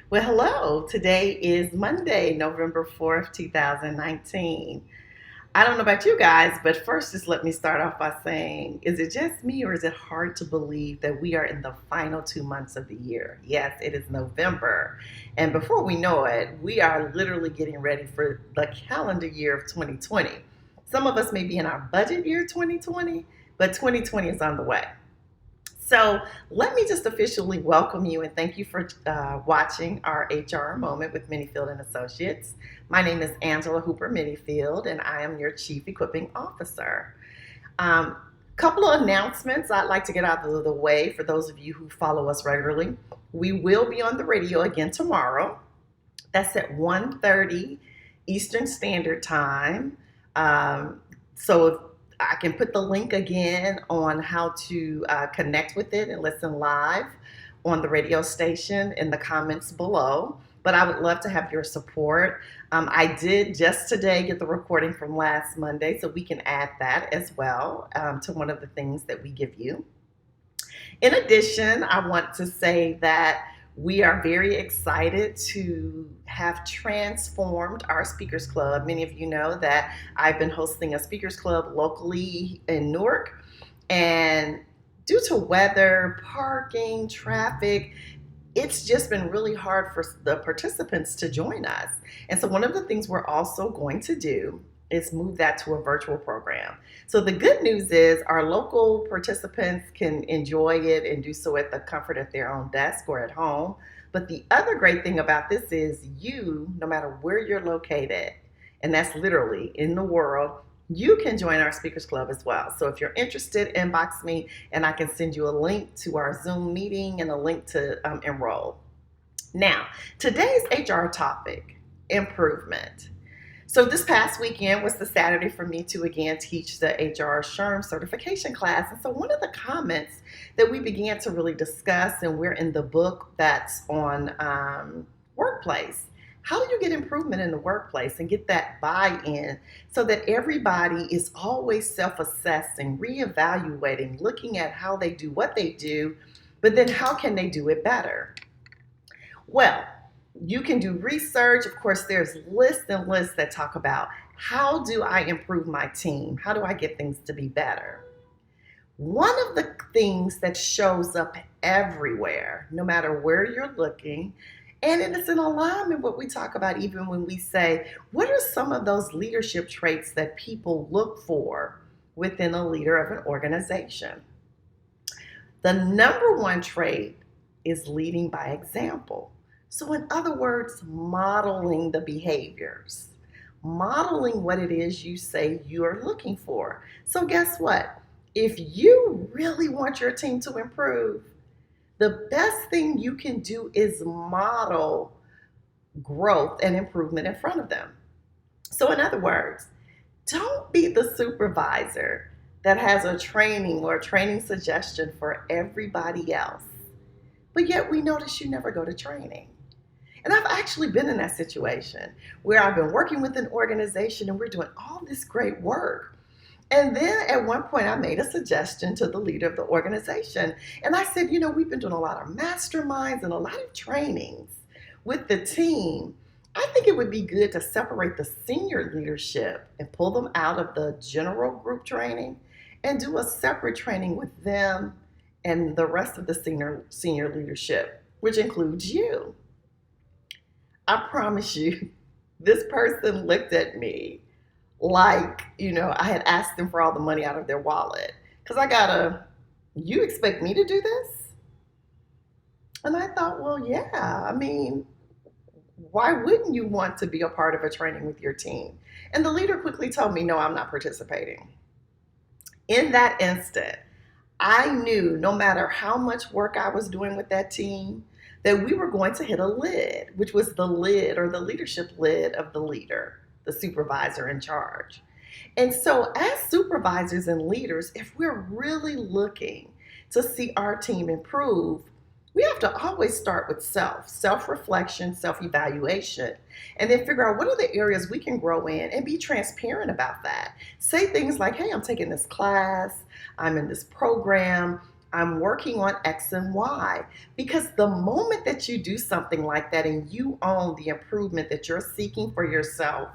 Well, hello. Today is Monday, November 4th, 2019. I don't know about you guys, but first, just let me start off by saying, is it just me or is it hard to believe that we are in the final 2 months of the year? Yes, it is November. And before we know it, we are literally getting ready for the calendar year of 2020. Some of us may be in our budget year 2020, but 2020 is on the way. So let me just officially welcome you and thank you for watching our HR moment with Menifield and Associates. My name is Angela Hooper Menifield, and I am your Chief Equipping Officer. Couple of announcements I'd like to get out of the way for those of you who follow us regularly. We will be on the radio again tomorrow. That's at 1:30 Eastern Standard Time. So if I can put the link again on how to connect with it and listen live on the radio station in the comments below. But I would love to have your support. I did just today get the recording from last Monday, so we can add that as well to one of the things that we give you. In addition, I want to say that we are very excited to have transformed our Speakers Club. Many of you know that I've been hosting a Speakers Club locally in Newark, and due to weather, parking, traffic, it's just been really hard for the participants to join us. And so one of the things we're also going to do is move that to a virtual program. So the good news is our local participants can enjoy it and do so at the comfort of their own desk or at home. But the other great thing about this is you, no matter where you're located, and that's literally in the world, you can join our Speakers Club as well. So if you're interested, inbox me and I can send you a link to our Zoom meeting and a link to enroll. Now, today's HR topic, improvement. So this past weekend was the Saturday for me to again teach the HR SHRM certification class. And so one of the comments that we began to really discuss, and we're in the book that's on workplace. How do you get improvement in the workplace and get that buy-in so that everybody is always self-assessing, reevaluating, looking at how they do what they do, but then how can they do it better? Well, you can do research. Of course, there's lists and lists that talk about how do I improve my team? How do I get things to be better? One of the things that shows up everywhere, no matter where you're looking, and it's in alignment with what we talk about even when we say, what are some of those leadership traits that people look for within a leader of an organization? The number one trait is leading by example. So in other words, modeling the behaviors, modeling what it is you say you are looking for. So guess what? If you really want your team to improve, the best thing you can do is model growth and improvement in front of them. So in other words, don't be the supervisor that has a training or a training suggestion for everybody else, but yet we notice you never go to training. And I've actually been in that situation where I've been working with an organization and we're doing all this great work. And then at one point I made a suggestion to the leader of the organization. And I said, we've been doing a lot of masterminds and a lot of trainings with the team. I think it would be good to separate the senior leadership and pull them out of the general group training and do a separate training with them and the rest of the senior leadership, which includes you. I promise you, this person looked at me like, I had asked them for all the money out of their wallet. Because you expect me to do this? And I thought, well, yeah, why wouldn't you want to be a part of a training with your team? And the leader quickly told me, no, I'm not participating. In that instant, I knew no matter how much work I was doing with that team, that we were going to hit a lid, which was the lid or the leadership lid of the leader, the supervisor in charge. And so as supervisors and leaders, if we're really looking to see our team improve, we have to always start with self-reflection, self-evaluation, and then figure out what are the areas we can grow in and be transparent about that. Say things like, hey, I'm taking this class, I'm in this program, I'm working on X and Y. Because the moment that you do something like that and you own the improvement that you're seeking for yourself,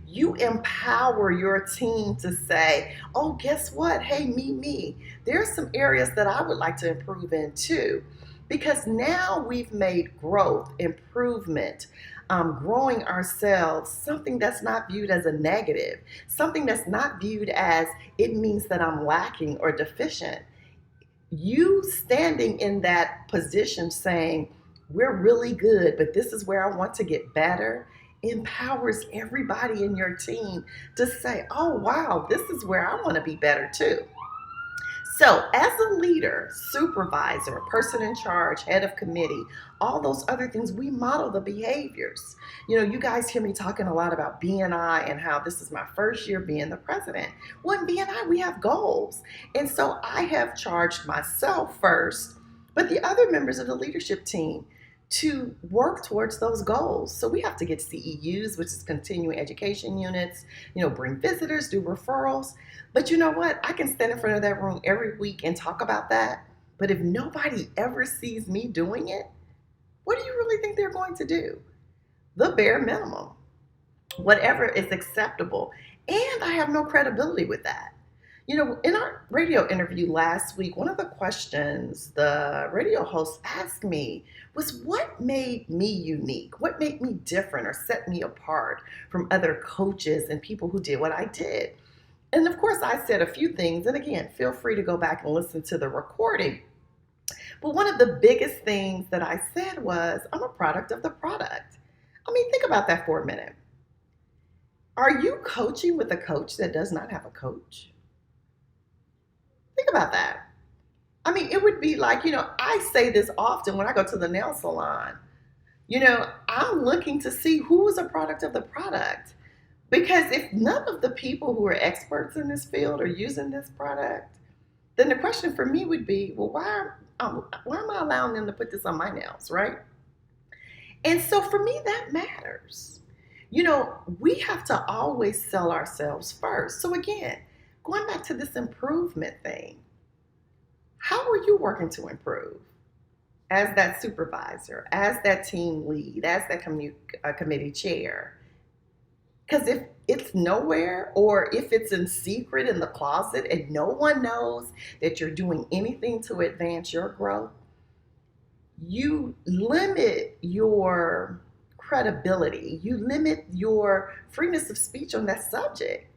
you empower your team to say, oh, guess what? Hey, me. There's some areas that I would like to improve in too. Because now we've made growth, improvement, growing ourselves something that's not viewed as a negative, something that's not viewed as it means that I'm lacking or deficient. You standing in that position saying, we're really good, but this is where I want to get better, empowers everybody in your team to say, oh, wow, this is where I want to be better too. So, as a leader, supervisor, person in charge, head of committee, all those other things, we model the behaviors. You guys hear me talking a lot about BNI and how this is my first year being the president. Well, in BNI, we have goals. And so I have charged myself first, but the other members of the leadership team to work towards those goals. So we have to get CEUs, which is continuing education units, bring visitors, do referrals. But you know what? I can stand in front of that room every week and talk about that. But if nobody ever sees me doing it, what do you really think they're going to do? The bare minimum, whatever is acceptable. And I have no credibility with that. In our radio interview last week, one of the questions the radio host asked me was, what made me unique? What made me different or set me apart from other coaches and people who did what I did? And of course, I said a few things. And again, feel free to go back and listen to the recording. But one of the biggest things that I said was, I'm a product of the product. I mean, think about that for a minute. Are you coaching with a coach that does not have a coach? Think about that. I mean, it would be like, I say this often when I go to the nail salon. I'm looking to see who is a product of the product. Because if none of the people who are experts in this field are using this product, then the question for me would be, well, why am I allowing them to put this on my nails, right? And so for me, that matters. We have to always sell ourselves first. So again, going back to this improvement thing, how are you working to improve as that supervisor, as that team lead, as that committee chair? Because if it's nowhere, or if it's in secret in the closet and no one knows that you're doing anything to advance your growth, you limit your credibility. You limit your freedom of speech on that subject.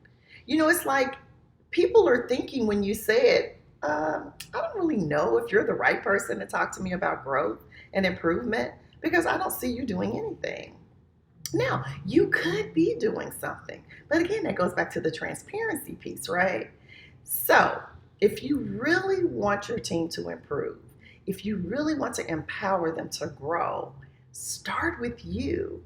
It's like people are thinking when you say it, I don't really know if you're the right person to talk to me about growth and improvement because I don't see you doing anything. Now, you could be doing something, but again, that goes back to the transparency piece, right? So, if you really want your team to improve, if you really want to empower them to grow, start with you.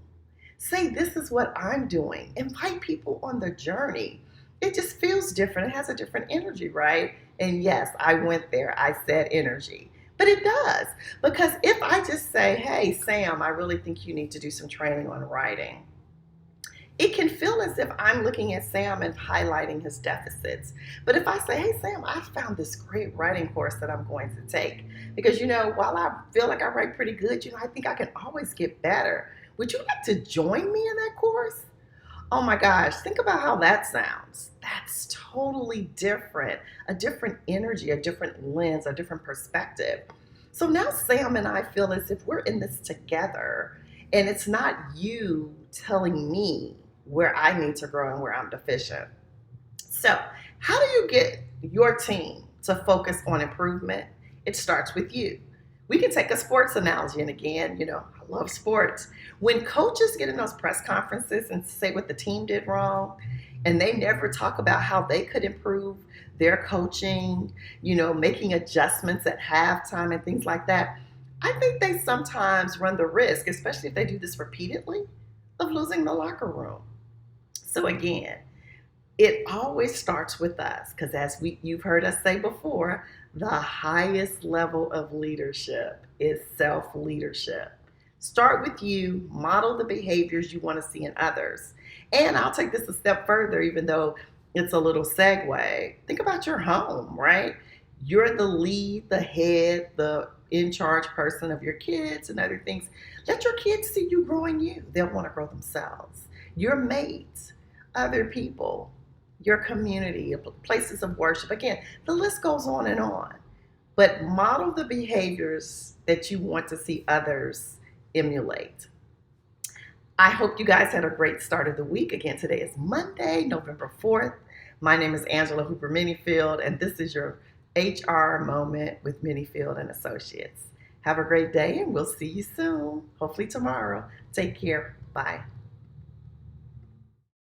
Say, this is what I'm doing. Invite people on the journey. It just feels different. It has a different energy, right? And yes, I went there. I said energy. But it does. Because if I just say, hey, Sam, I really think you need to do some training on writing, it can feel as if I'm looking at Sam and highlighting his deficits. But if I say, hey, Sam, I found this great writing course that I'm going to take. Because, while I feel like I write pretty good, I think I can always get better. Would you like to join me in that course? Oh my gosh, think about how that sounds. That's totally different, a different energy, a different lens, a different perspective. So now Sam and I feel as if we're in this together, and it's not you telling me where I need to grow and where I'm deficient. So how do you get your team to focus on improvement? It starts with you. We can take a sports analogy, and again, I love sports. When coaches get in those press conferences and say what the team did wrong, and they never talk about how they could improve their coaching, making adjustments at halftime and things like that, I think they sometimes run the risk, especially if they do this repeatedly, of losing the locker room. So again, it always starts with us, because as you've heard us say before, the highest level of leadership is self-leadership. Start with you, model the behaviors you want to see in others. And I'll take this a step further, even though it's a little segue. Think about your home, right? You're the lead, the head, the in charge person of your kids and other things. Let your kids see you growing you. They'll want to grow themselves. Your mates, other people, your community, places of worship. Again, the list goes on and on. But model the behaviors that you want to see others emulate. I hope you guys had a great start of the week. Again, today is Monday, November 4th. My name is Angela Hooper Menifield, and this is your HR Moment with Menifield and Associates. Have a great day, and we'll see you soon, hopefully tomorrow. Take care. Bye.